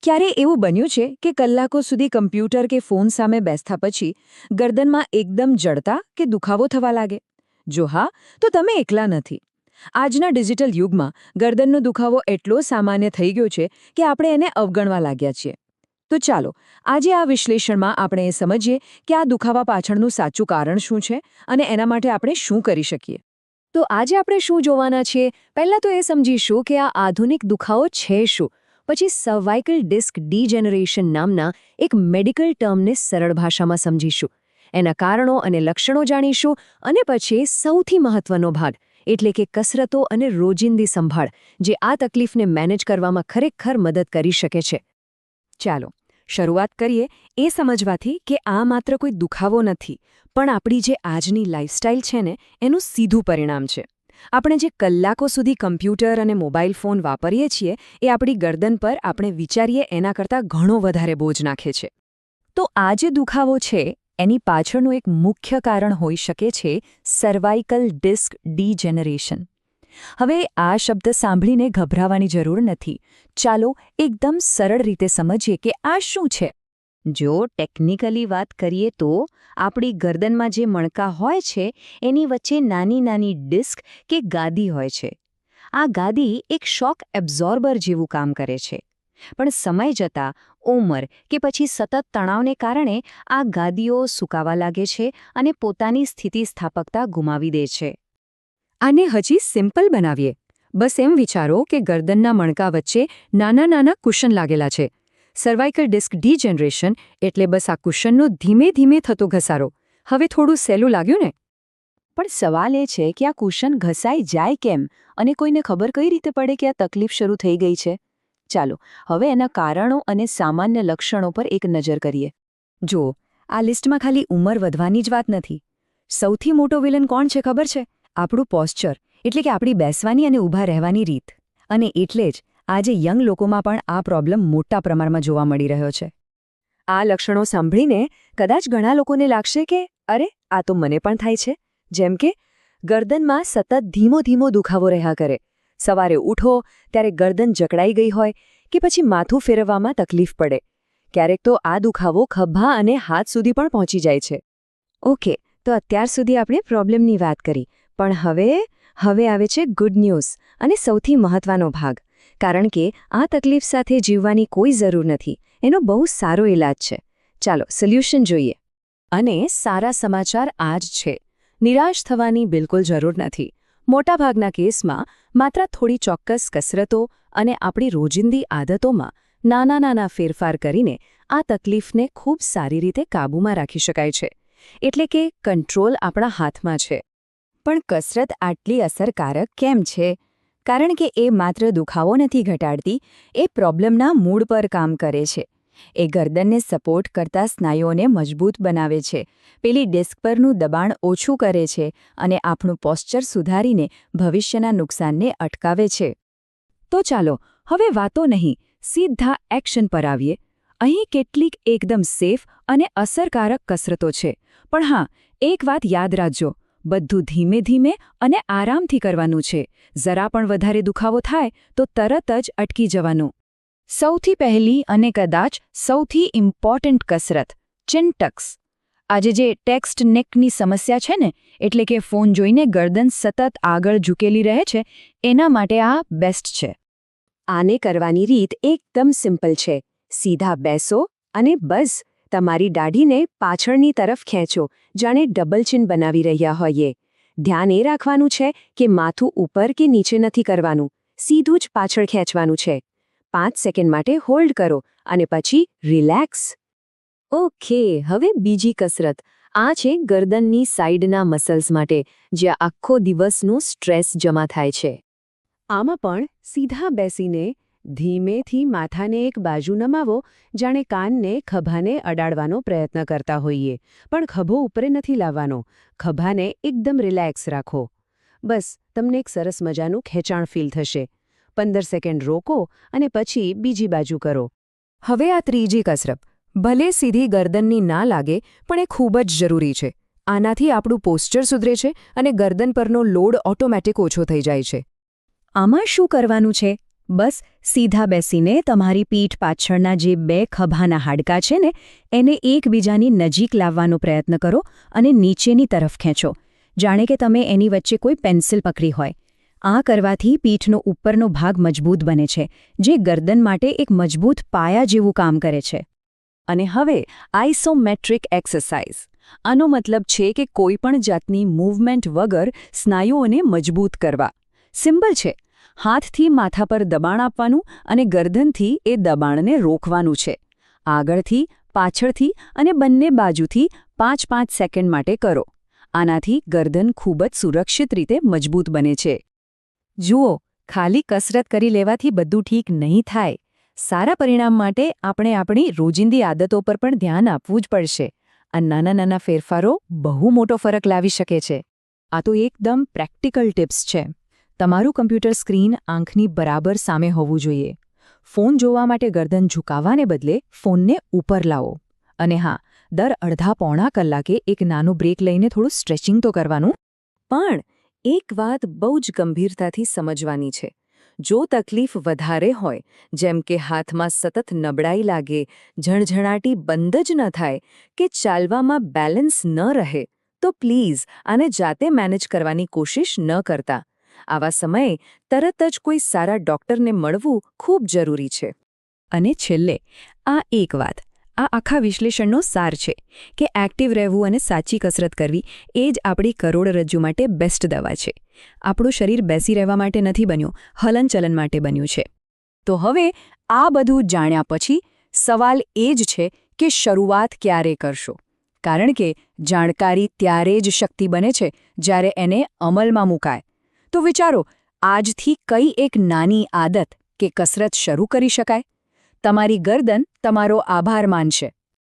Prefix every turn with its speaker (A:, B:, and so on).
A: ક્યારે એવું બન્યું છે કે કલાકો સુધી કમ્પ્યુટર કે ફોન સામે બેસતા પછી ગરદનમાં એકદમ જડતા કે દુખાવો થવા લાગે? જો હા, તો તમે એકલા નથી. આજના ડિજિટલ યુગમાં ગરદનનો દુખાવો એટલો સામાન્ય થઈ ગયો છે કે આપણે એને અવગણવા લાગ્યા છીએ. તો ચાલો, આજે આ વિશ્લેષણમાં આપણે એ સમજીએ કે આ દુખાવા પાછળનું સાચું કારણ શું છે અને એના માટે આપણે શું કરી શકીએ. તો આજે આપણે શું જોવાના છીએ? પહેલાં તો એ સમજીશું કે આ આધુનિક દુખાવો છે શું. પછી સર્વાઇકલ ડિસ્ક ડીજેનરેશન નામના એક મેડિકલ ટર્મને સરળ ભાષામાં સમજીશું. એના કારણો અને લક્ષણો જાણીશું અને પછી સૌથી મહત્વનો ભાગ એટલે કે કસરતો અને રોજિંદી સંભાળ જે આ તકલીફને મેનેજ કરવામાં ખરેખર મદદ કરી શકે છે. ચાલો શરૂઆત કરીએ એ સમજવાથી કે આ માત્ર કોઈ દુખાવો નથી, પણ આપણી જે આજની લાઇફસ્ટાઇલ છે ને એનું સીધું પરિણામ છે. આપણે જે કલાકો સુધી કમ્પ્યુટર અને મોબાઈલ ફોન વાપરીએ છીએ એ આપણી ગરદન પર આપણે વિચારીએ એના કરતાં ઘણો વધારે બોજ નાખે છે. તો આ જે દુખાવો છે એની પાછળનું એક મુખ્ય કારણ હોઈ શકે છે સર્વાઇકલ ડિસ્ક ડીજેનરેશન. હવે આ શબ્દ સાંભળીને ગભરાવાની જરૂર નથી. ચાલો એકદમ સરળ રીતે સમજીએ કે આ શું છે. જો ટેકનિકલી વાત કરીએ તો આપણી ગરદનમાં જે મણકા હોય છે એની વચ્ચે નાની નાની ડિસ્ક કે ગાદી હોય છે. આ ગાદી એક શોક એબ્ઝોર્બર જેવું કામ કરે છે. પણ સમય જતાં ઉંમર કે પછી સતત તણાવને કારણે આ ગાદીઓ સૂકાવા લાગે છે અને પોતાની સ્થિતિસ્થાપકતા ગુમાવી દે છે. આને હજી સિમ્પલ બનાવીએ. બસ એમ વિચારો કે ગરદનના મણકા વચ્ચે નાના નાના કુશન લાગેલા છે. સર્વાઇકલ ડિસ્ક ડીજેનરેશન એટલે બસ આ કુશનનો ધીમે ધીમે થતો ઘસારો. હવે થોડું સહેલું લાગ્યું ને? પણ સવાલ એ છે કે આ કુશન ઘસાઈ જાય કેમ અને કોઈને ખબર કઈ રીતે પડે કે આ તકલીફ શરૂ થઈ ગઈ છે? ચાલો હવે એના કારણો અને સામાન્ય લક્ષણો પર એક નજર કરીએ. જુઓ, આ લિસ્ટમાં ખાલી ઉંમર વધવાની જ વાત નથી. સૌથી મોટો વિલન કોણ છે ખબર છે? આપણું પોસ્ચર, એટલે કે આપણી બેસવાની અને ઊભા રહેવાની રીત. અને એટલે જ આજે યંગ લોકોમાં પણ આ પ્રોબ્લેમ મોટા પ્રમાણમાં જોવા મળી રહ્યો છે. આ લક્ષણો સાંભળીને કદાચ ઘણા લોકોને લાગશે કે અરે આ તો મને પણ થાય છે. જેમ કે ગરદનમાં સતત ધીમો ધીમો દુખાવો રહ્યા કરે, સવારે ઉઠો ત્યારે ગરદન જકડાઈ ગઈ હોય કે પછી માથું ફેરવવામાં તકલીફ પડે. ક્યારેક તો આ દુખાવો ખભા અને હાથ સુધી પણ પહોંચી જાય છે. ઓકે, તો અત્યાર સુધી આપણે પ્રોબ્લેમની વાત કરી, પણ હવે આવે છે ગુડ ન્યૂઝ અને સૌથી મહત્વનો ભાગ. કારણ કે આ તકલીફ સાથે જીવવાની કોઈ જરૂર નથી. એનો બહુ સારો ઇલાજ છે. ચાલો સોલ્યુશન જોઈએ. અને સારા સમાચાર આ જ છે. નિરાશ થવાની બિલકુલ જરૂર નથી. મોટાભાગના કેસમાં માત્ર થોડી ચોક્કસ કસરતો અને આપણી રોજિંદી આદતોમાં નાના નાના ફેરફાર કરીને આ તકલીફને ખૂબ સારી રીતે કાબૂમાં રાખી શકાય છે. એટલે કે કંટ્રોલ આપણા હાથમાં છે. પણ કસરત આટલી અસરકારક કેમ છે? કારણ કે એ માત્ર દુખાવો નથી ઘટાડતી, એ પ્રોબ્લેમના મૂળ પર કામ કરે છે. એ ગરદનને સપોર્ટ કરતા સ્નાયુઓને મજબૂત બનાવે છે, પેલી ડિસ્ક પરનું દબાણ ઓછું કરે છે અને આપણું પોસ્ચર સુધારીને ભવિષ્યના નુકસાનને અટકાવે છે. તો ચાલો હવે વાતો નહીં, સીધા એક્શન પર આવીએ. અહીં કેટલીક એકદમ સેફ અને અસરકારક કસરતો છે. પણ હા, એક વાત યાદ રાખજો. બધું ધીમે ધીમે અને આરામથી કરવાનું છે. જરા પણ વધારે દુખાવો થાય તો તરત જ અટકી જવાનું. સૌથી પહેલી અને કદાચ સૌથી ઇમ્પોર્ટન્ટ કસરત, ચિન ટક્સ. આજે જે ટેક્સ્ટ નેકની સમસ્યા છે ને, એટલે કે ફોન જોઈને ગરદન સતત આગળ ઝૂકેલી રહે છે, એના માટે આ બેસ્ટ છે. આને કરવાની રીત એકદમ સિમ્પલ છે. સીધા બેસો અને બસ તમારી દાઢીને પાછળની તરફ ખેંચો, જાણે ડબલ ચિન બનાવી રહ્યા હોઈએ. ધ્યાન એ રાખવાનું છે કે માથું ઉપર કે નીચે નથી કરવાનું, સીધું જ પાછળ ખેંચવાનું છે. 5 સેકન્ડ માટે હોલ્ડ કરો અને પછી રિલેક્સ. ઓકે, હવે બીજી કસરત. આ છે ગરદનની સાઈડના મસલ્સ માટે, જ્યાં આખો દિવસનું સ્ટ્રેસ જમા થાય છે. આમાં પણ સીધા બેસીને ધીમેથી માથાને એક બાજુ નમાવો, જાણે કાનને ખભાને અડાડવાનો પ્રયત્ન કરતા હોઈએ. પણ ખભો ઉપર નથી લાવવાનો, ખભાને એકદમ રિલેક્સ રાખો. બસ તમને એક સરસ મજાનું ખેંચાણ ફીલ થશે. 15 સેકન્ડ રોકો અને પછી બીજી બાજુ કરો. હવે આ ત્રીજી કસરત. ભલે સીધી ગરદનની ના લાગે, પણ એ ખૂબ જ જરૂરી છે. આનાથી આપણું પોસ્ચર સુધરે છે અને ગરદન પરનો લોડ ઓટોમેટિક ઓછો થઈ જાય છે. આમાં શું કરવાનું છે?
B: બસ સીધા બેસીને તમારી પીઠ પાછળના જે 2 ખભાના હાડકાં છે ને એને એકબીજાની નજીક લાવવાનો પ્રયત્ન કરો અને નીચેની તરફ ખેંચો, જાણે કે તમે એની વચ્ચે કોઈ પેન્સિલ પકડી હોય. આ કરવાથી પીઠનો ઉપરનો ભાગ મજબૂત બને છે, જે ગરદન માટે એક મજબૂત પાયા જેવું કામ કરે છે.
A: અને હવે આઇસોમેટ્રિક એક્સરસાઇઝ. આનો મતલબ છે કે કોઈપણ જાતની મૂવમેન્ટ વગર સ્નાયુઓને મજબૂત કરવા. સિમ્પલ છે. હાથથી માથા પર દબાણ આપવાનું અને ગરદનથી એ દબાણને રોકવાનું છે. આગળથી, પાછળથી અને બંને બાજુથી 5-5 સેકન્ડ માટે કરો. આનાથી ગરદન ખૂબ જ સુરક્ષિત રીતે મજબૂત બને છે. જુઓ, ખાલી કસરત કરી લેવાથી બધું ઠીક નહીં થાય. સારા પરિણામ માટે આપણે આપણી રોજિંદી આદતો પર પણ ધ્યાન આપવું જ પડશે. આ નાના નાના ફેરફારો બહુ મોટો ફરક લાવી શકે છે. આ તો એકદમ પ્રેક્ટિકલ ટિપ્સ છે. તમારું કમ્પ્યુટર સ્ક્રીન આંખની બરાબર સામે હોવું જોઈએ. ફોન જોવા માટે ગરદન ઝુકાવવાને બદલે ફોનને ઉપર લાવો. અને હા, દર અડધા-પોણા કલાકે એક નાનો બ્રેક લઈને થોડું સ્ટ્રેચિંગ તો કરવાનું. પણ એક વાત બહુ જ ગંભીરતાથી સમજવાની છે. જો તકલીફ વધારે હોય, જેમ કે હાથમાં સતત નબળાઈ લાગે, ઝણઝણાટી બંધ જ ન થાય કે ચાલવામાં બેલેન્સ ન રહે, તો પ્લીઝ આને જાતે મેનેજ કરવાની કોશિશ ન કરતા. આવા સમયે તરત જ કોઈ સારા ડૉક્ટરને મળવું ખૂબ જરૂરી છે.
B: અને છેલ્લે, આ એક વાત, આ આખા વિશ્લેષણનો સાર છે કે એક્ટિવ રહેવું અને સાચી કસરત કરવી એ જ આપણી કરોડરજ્જુ માટે બેસ્ટ દવા છે. આપણું શરીર બેસી રહેવા માટે નથી બન્યું, હલનચલન માટે બન્યું છે.
A: તો હવે આ બધું જાણ્યા પછી સવાલ એ જ છે કે શરૂઆત ક્યારે કરશો? કારણ કે જાણકારી ત્યારે જ શક્તિ બને છે જ્યારે એને અમલમાં મૂકાય. તો વિચારો, આજથી કઈ એક નાની આદત કે કસરત શરૂ કરી શકાય? તમારી ગરદન તમારો આભાર માનશે.